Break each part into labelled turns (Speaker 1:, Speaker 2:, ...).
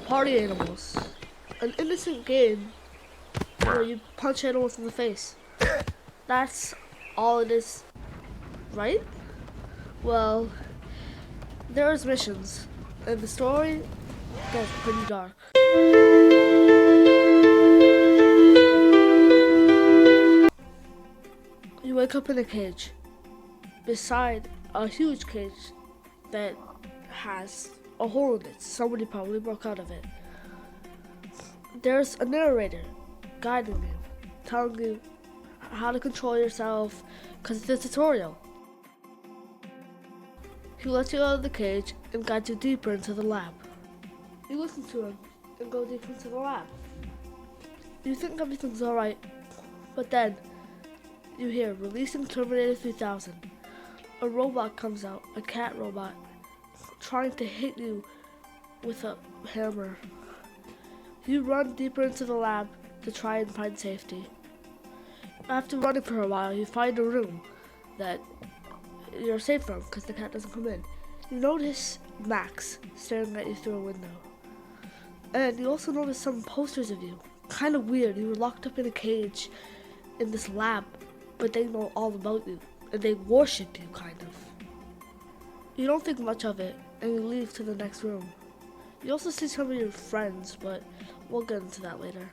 Speaker 1: Party Animals, an innocent game where you punch animals in the face. That's all it is, right? Well, there's missions, and the story gets pretty dark. You wake up in a cage, beside a huge cage that has a hole in it. Somebody probably broke out of it. There's a narrator guiding you, telling you how to control yourself, because it's a tutorial. He lets you out of the cage and guides you deeper into the lab. You listen to him and go deeper into the lab. You think everything's alright, but then you hear releasing Terminator 3000. A robot comes out, a cat robot, trying to hit you with a hammer. You run deeper into the lab to try and find safety. After running for a while, you find a room that you're safe from because the cat doesn't come in. You notice Max staring at you through a window. And you also notice some posters of you. Kind of weird. You were locked up in a cage in this lab, but they know all about you. And they worship you, kind of. You don't think much of it, and you leave to the next room. You also see some of your friends, but we'll get into that later.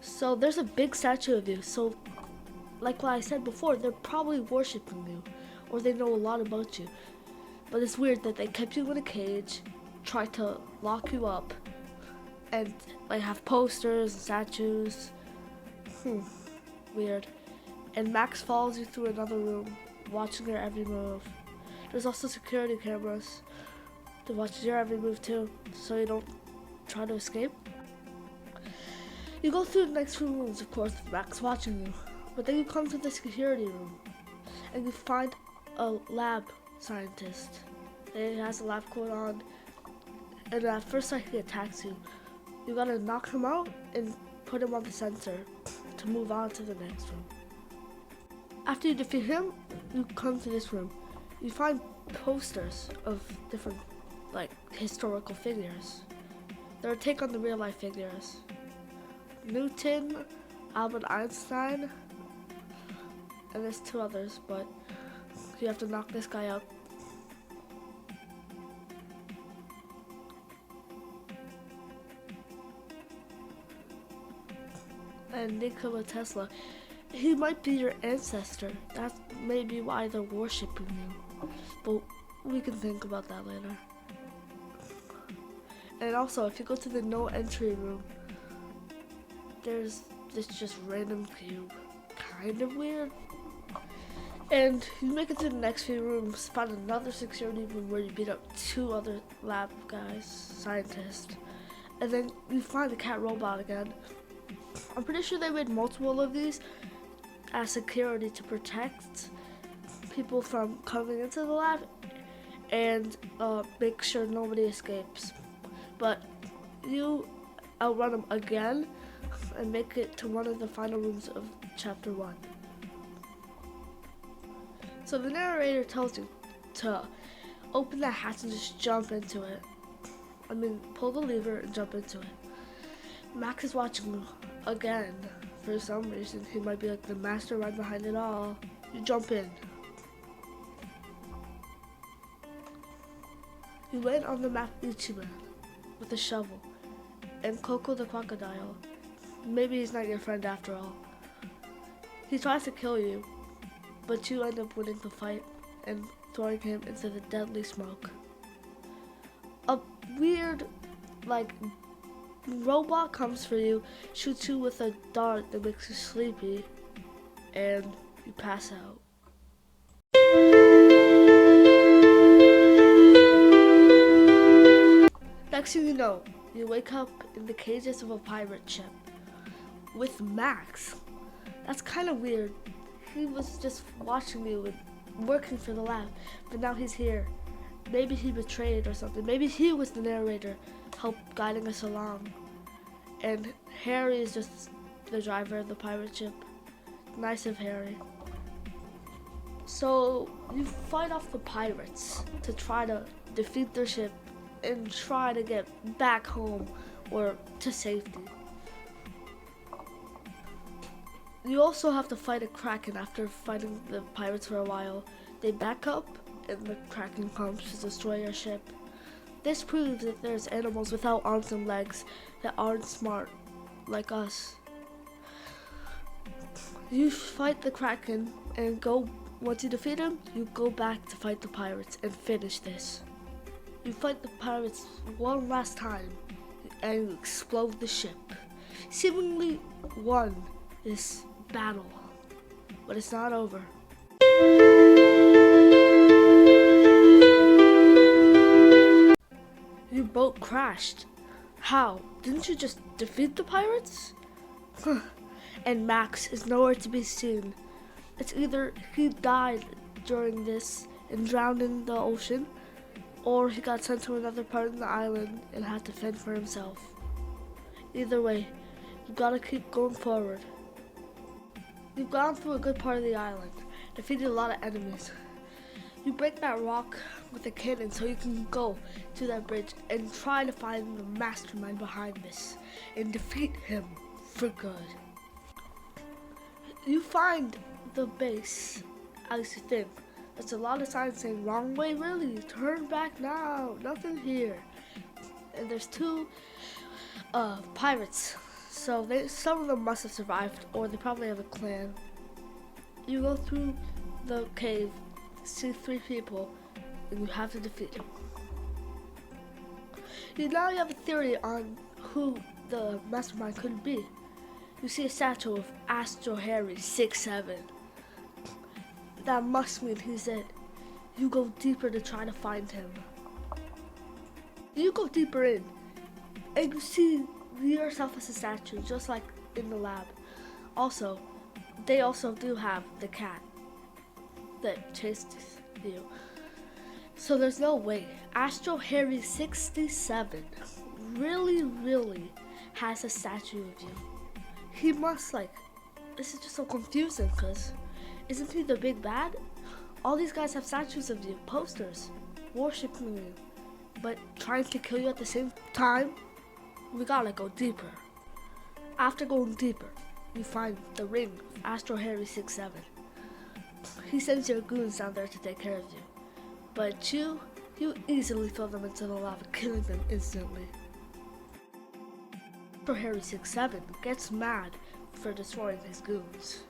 Speaker 1: So there's a big statue of you, so like what I said before, they're probably worshiping you, or they know a lot about you. But it's weird that they kept you in a cage, tried to lock you up, and like have posters and statues. Weird. And Max follows you through another room, watching your every move. There's also security cameras to watch your every move too, so you don't try to escape. You go through the next few rooms, of course, with Max watching you. But then you come to the security room, and you find a lab scientist. He has a lab coat on, and at first sight he attacks you. You gotta knock him out and put him on the sensor to move on to the next room. After you defeat him, you come to this room. You find posters of different, like, historical figures. They're a take on the real life figures. Newton, Albert Einstein, and there's two others, but you have to knock this guy out. And Nikola Tesla, he might be your ancestor. That may be why they're worshiping you, but we can think about that later. And also, if you go to the no entry room, there's this just random cube. Kind of weird. And you make it to the next few rooms, find another security room where you beat up two other lab guys, scientists. And then you find the cat robot again. I'm pretty sure they made multiple of these as security to protect people from coming into the lab and make sure nobody escapes. But you outrun them again and make it to one of the final rooms of chapter 1. So the narrator tells you to open the hatch and just jump into it. Pull the lever and jump into it. Max is watching you again. For some reason, he might be like the mastermind behind it all. You jump in. You land on the map Ichiban with a shovel and Coco the crocodile. Maybe he's not your friend after all. He tries to kill you, but you end up winning the fight and throwing him into the deadly smoke. A weird, robot comes for you, shoots you with a dart that makes you sleepy, and you pass out. Next thing you know, you wake up in the cages of a pirate ship with Max. That's kind of weird. He was just watching you and working for the lab, but now he's here. Maybe he betrayed or something. Maybe he was the narrator, guiding us along. And Harry is just the driver of the pirate ship. Nice of Harry. So you fight off the pirates to try to defeat their ship and try to get back home or to safety. You also have to fight a kraken. After fighting the pirates for a while, they back up and the kraken comes to destroy your ship. This proves that there's animals without arms and legs that aren't smart like us. You fight the kraken and once you defeat him, you go back to fight the pirates and finish this. You fight the pirates one last time and you explode the ship. Seemingly won this battle, but it's not over. Your boat crashed. How? Didn't you just defeat the pirates? And Max is nowhere to be seen. It's either he died during this and drowned in the ocean, or he got sent to another part of the island and had to fend for himself. Either way, you gotta keep going forward. You've gone through a good part of the island, defeated a lot of enemies. You break that rock with a cannon so you can go to that bridge and try to find the mastermind behind this and defeat him for good. You find the base as you think. There's a lot of signs saying wrong way, really, turn back now, nothing here. And there's two pirates, so some of them must have survived, or they probably have a clan. You go through the cave, see 3 people, and you have to defeat them. Now you have a theory on who the mastermind could be. You see a statue of Astro Harry 6'7". That must mean he's it. You go deeper to try to find him. You go deeper in, and you see yourself as a statue, just like in the lab. Also, they also do have the cat that chased you. So there's no way Astro Harry 67 really has a statue of you. He must, this is just so confusing, because isn't he the big bad? All these guys have statues of you, posters, worshiping you, but trying to kill you at the same time? We gotta go deeper. After going deeper, you find the ring of Astro Harry 67. He sends your goons down there to take care of you, but you easily throw them into the lava, killing them instantly. Astro Harry 67 gets mad for destroying his goons.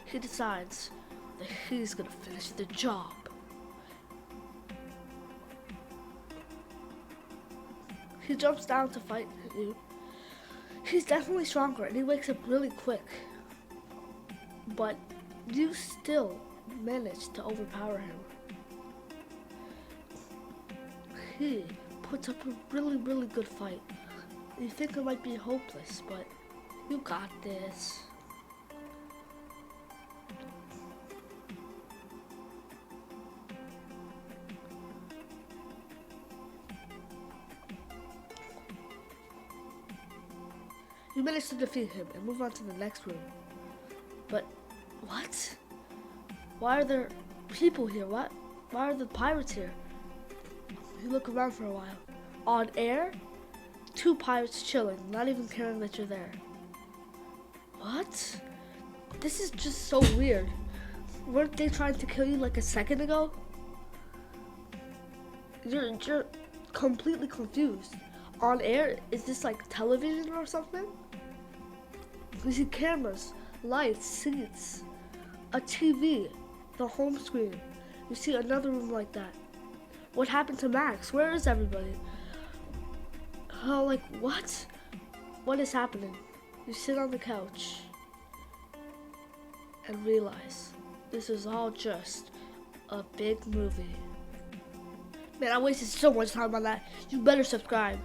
Speaker 1: He decides that he's gonna finish the job. He jumps down to fight you. He's definitely stronger and he wakes up really quick. But you still manage to overpower him. He puts up a really good fight. You think it might be hopeless, but you got this. You managed to defeat him and move on to the next room. But what? Why are there people here? Why are the pirates here? You look around for a while. On air, 2 pirates chilling, not even caring that you're there. What? This is just so weird. Weren't they trying to kill you like a second ago? You're completely confused. On air, is this like television or something? You see cameras, lights, seats, a TV, the home screen. You see another room like that. What happened to Max? Where is everybody? Oh, what? What is happening? You sit on the couch and realize this is all just a big movie. Man, I wasted so much time on that. You better subscribe.